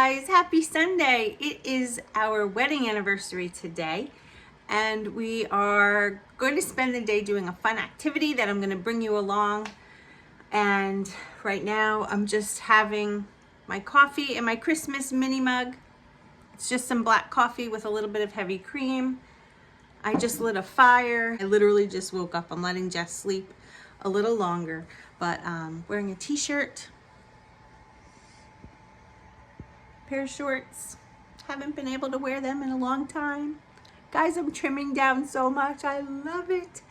guys, happy Sunday. It is our wedding anniversary today, and we are going to spend the day doing a fun activity that I'm going to bring you along. And right now I'm just having my coffee in my Christmas mini mug. It's just some black coffee with a little bit of heavy cream. I just lit a fire. I literally just woke up. I'm letting Jess sleep a little longer, but wearing a t-shirt, pair of shorts. Haven't been able to wear them in a long time. Guys, I'm trimming down so much. I love it.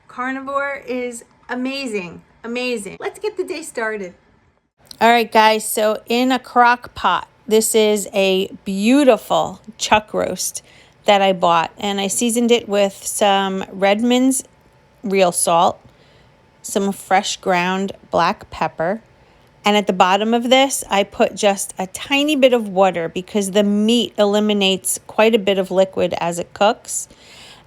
Carnivore is amazing, amazing. Let's get the day started. All right, guys, so in a crock pot, this is a beautiful chuck roast that I bought, and I seasoned it with some Redmond's real salt, some fresh ground black pepper, and at the bottom of this, I put just a tiny bit of water because the meat eliminates quite a bit of liquid as it cooks.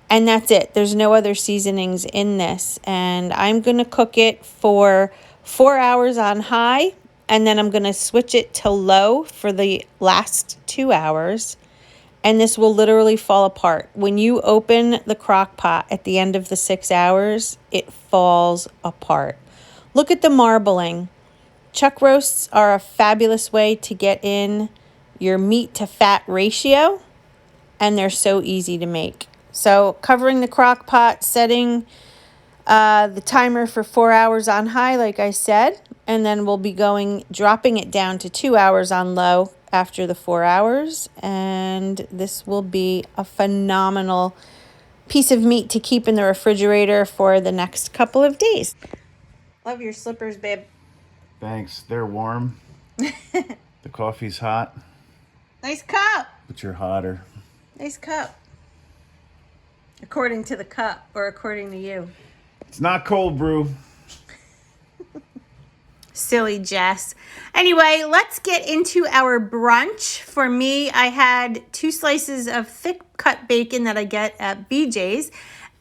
And that's it. There's no other seasonings in this. And I'm going to cook it for 4 hours on high, and then I'm going to switch it to low for the last 2 hours. And this will literally fall apart. When you open the crock pot at the end of the 6 hours, it falls apart. Look at the marbling. Chuck roasts are a fabulous way to get in your meat to fat ratio, and they're so easy to make. So covering the crock pot, setting the timer for 4 hours on high, like I said, and then we'll be dropping it down to 2 hours on low after the 4 hours, and this will be a phenomenal piece of meat to keep in the refrigerator for the next couple of days. Love your slippers, babe. Thanks. They're warm. The coffee's hot. Nice cup. But you're hotter. Nice cup. According to the cup, or according to you. It's not cold brew. Silly Jess. Anyway, let's get into our brunch. For me, I had 2 slices of thick cut bacon that I get at BJ's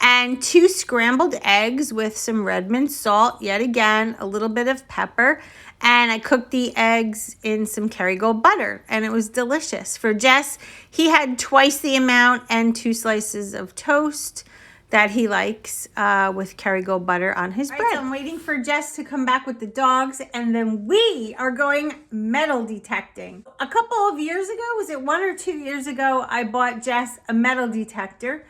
and 2 scrambled eggs with some Redmond salt, yet again, a little bit of pepper. And I cooked the eggs in some Kerrygold butter, and it was delicious. For Jess, he had twice the amount and 2 slices of toast that he likes with Kerrygold butter on his bread. So I'm waiting for Jess to come back with the dogs, and then we are going metal detecting. A couple of years ago, was it 1 or 2 years ago, I bought Jess a metal detector,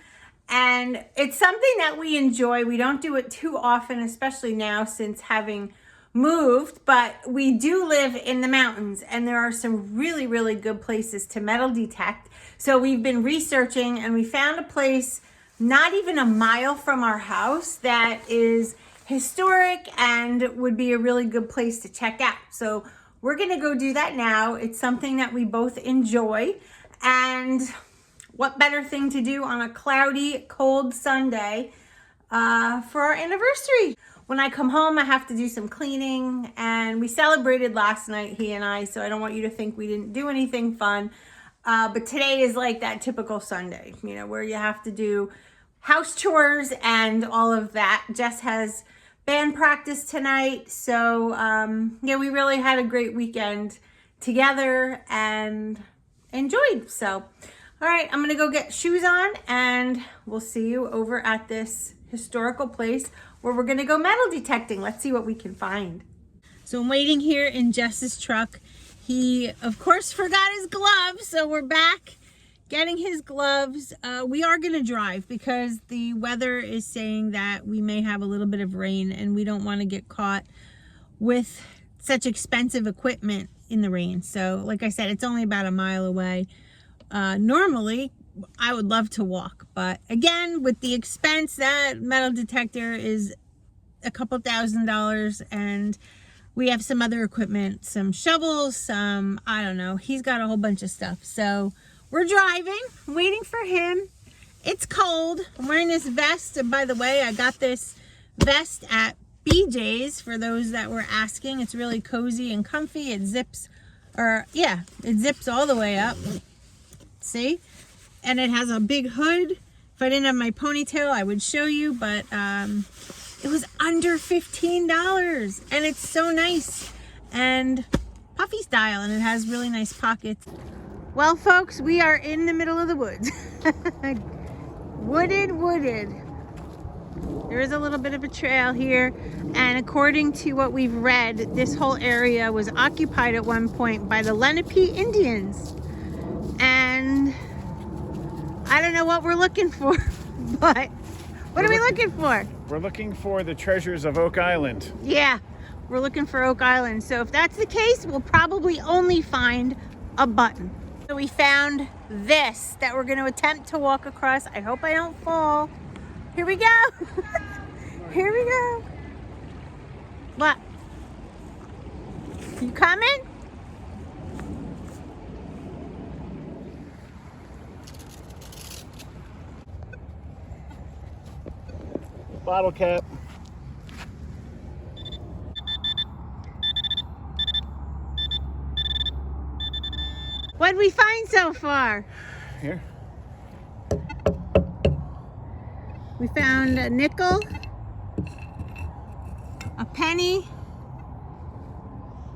and it's something that we enjoy. We don't do it too often, especially now since having moved, but we do live in the mountains, and there are some really, really good places to metal detect. So we've been researching, and we found a place not even a mile from our house that is historic and would be a really good place to check out. So we're gonna go do that now. It's something that we both enjoy, and what better thing to do on a cloudy, cold Sunday for our anniversary. When I come home, I have to do some cleaning, and we celebrated last night, he and I, so I don't want you to think we didn't do anything fun. But today is like that typical Sunday, you know, where you have to do house chores and all of that. Jess has band practice tonight, so yeah, we really had a great weekend together and enjoyed. So all right, I'm gonna go get shoes on, and we'll see you over at this historical place where we're gonna go metal detecting. Let's see what we can find. So I'm waiting here in Jess's truck. He, of course, forgot his gloves, so we're back getting his gloves. We are gonna drive because the weather is saying that we may have a little bit of rain, and we don't wanna get caught with such expensive equipment in the rain. So like I said, it's only about a mile away. Normally, I would love to walk, but again, with the expense, that metal detector is a couple $1,000, and we have some other equipment, some shovels, some, I don't know, he's got a whole bunch of stuff. So we're driving, waiting for him. It's cold. I'm wearing this vest, and by the way, I got this vest at BJ's for those that were asking. It's really cozy and comfy. It zips, it zips all the way up. See? And it has a big hood. If I didn't have my ponytail, I would show you, but it was under $15, and it's so nice. And puffy style, and it has really nice pockets. Well, folks, we are in the middle of the woods. Wooded. There is a little bit of a trail here, and according to what we've read, this whole area was occupied at one point by the Lenape Indians. And I don't know what we're looking for, but what are we looking for? We're looking for the treasures of Oak Island. Yeah, we're looking for Oak Island. So if that's the case, we'll probably only find a button. So we found this that we're going to attempt to walk across. I hope I don't fall. Here we go. Here we go. What? You coming? Bottle cap. What'd we find so far? Here. We found a nickel, a penny,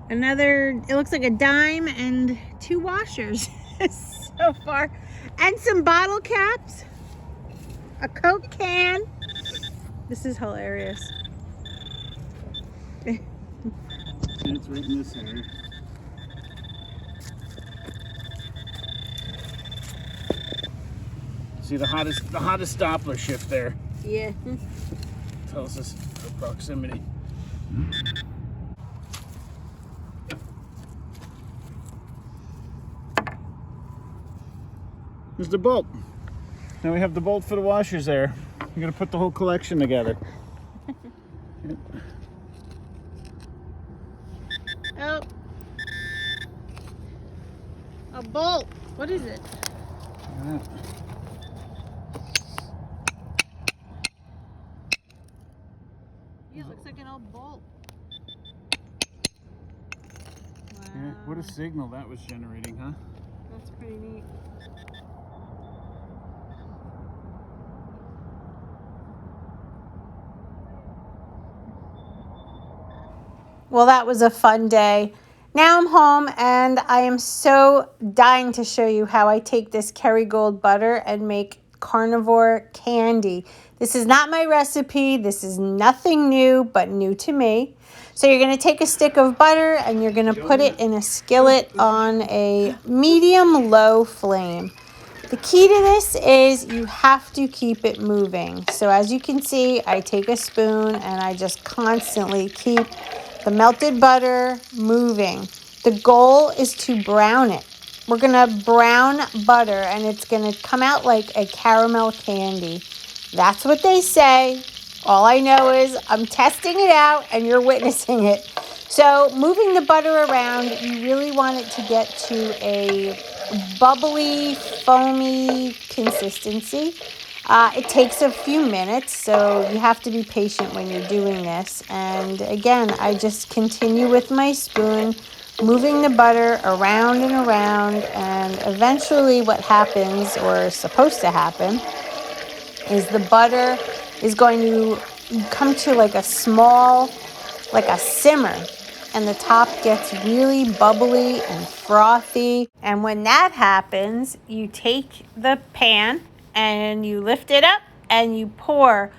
another, it looks like a dime, and 2 washers so far, and some bottle caps, a Coke can. This is hilarious. It's right in this area. See the hottest Doppler shift there. Yeah. Tells us the proximity. There's the bolt. Now we have the bolt for the washers there. We're gonna put the whole collection together. Oh. A bolt. What is it? Yeah, it looks like an old bolt. Wow. Yeah, what a signal that was generating, huh? That's pretty neat. Well, that was a fun day. Now I'm home, and I am so dying to show you how I take this Kerrygold butter and make carnivore candy. This is not my recipe. This is nothing new, but new to me. So you're going to take a stick of butter and you're going to put it in a skillet on a medium-low flame. The key to this is you have to keep it moving. So as you can see, I take a spoon and I just constantly keep the melted butter moving. The goal is to brown it. We're gonna brown butter and it's gonna come out like a caramel candy. That's what they say. All I know is I'm testing it out and you're witnessing it. So moving the butter around, you really want it to get to a bubbly, foamy consistency. It takes a few minutes, so you have to be patient when you're doing this. And again, I just continue with my spoon, moving the butter around and around, and eventually what happens, or is supposed to happen, is the butter is going to come to like a small, like a simmer, and the top gets really bubbly and frothy. And when that happens, you take the pan and you lift it up and you pour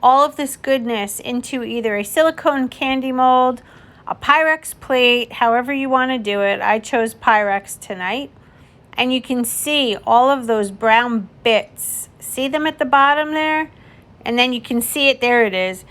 all of this goodness into either a silicone candy mold, a Pyrex plate, however you want to do it. I chose Pyrex tonight. And you can see all of those brown bits. See them at the bottom there? And then you can see it, there it is.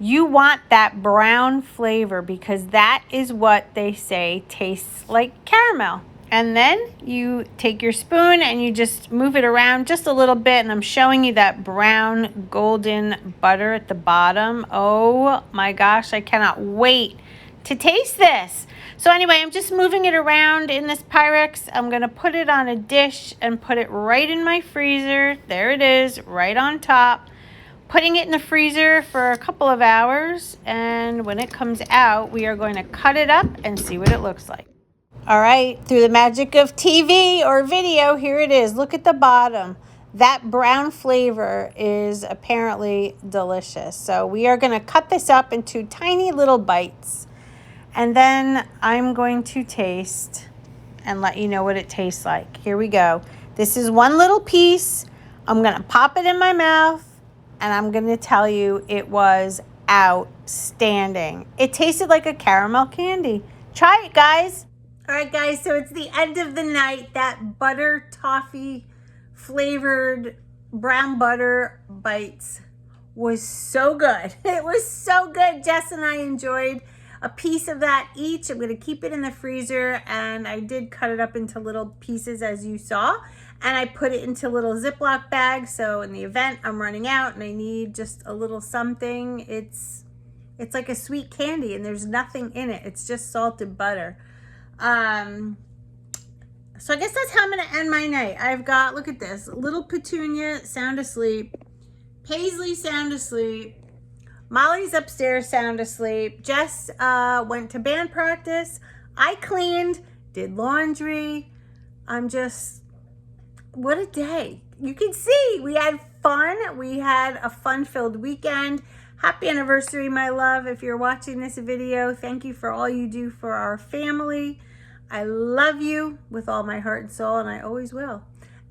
You want that brown flavor because that is what they say tastes like caramel. And then you take your spoon and you just move it around just a little bit. And I'm showing you that brown golden butter at the bottom. Oh my gosh, I cannot wait to taste this. So anyway, I'm just moving it around in this Pyrex. I'm gonna put it on a dish and put it right in my freezer. There it is, right on top. Putting it in the freezer for a couple of hours. And when it comes out, we are going to cut it up and see what it looks like. All right, through the magic of TV or video, here it is. Look at the bottom. That brown flavor is apparently delicious. So we are gonna cut this up into tiny little bites. And then I'm going to taste and let you know what it tastes like. Here we go. This is one little piece. I'm gonna pop it in my mouth and I'm gonna tell you it was outstanding. It tasted like a caramel candy. Try it, guys. All right, guys, so it's the end of the night. That butter toffee flavored brown butter bites was so good. It was so good. Jess and I enjoyed a piece of that each. I'm gonna keep it in the freezer, and I did cut it up into little pieces as you saw, and I put it into little Ziploc bags. So in the event I'm running out and I need just a little something, it's like a sweet candy and there's nothing in it. It's just salted butter. So I guess that's how I'm gonna end my night. I've got, look at this, little Petunia sound asleep, Paisley sound asleep, Molly's upstairs sound asleep, Jess went to band practice, I cleaned, did laundry. I'm just, what a day. You can see we had fun. We had a fun-filled weekend. Happy anniversary, my love. If you're watching this video, thank you for all you do for our family. I love you with all my heart and soul, and I always will.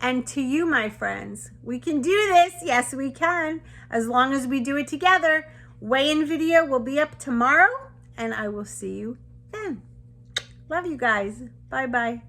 And to you, my friends, we can do this. Yes, we can, as long as we do it together. Weigh-in video will be up tomorrow, and I will see you then. Love you guys. Bye-bye.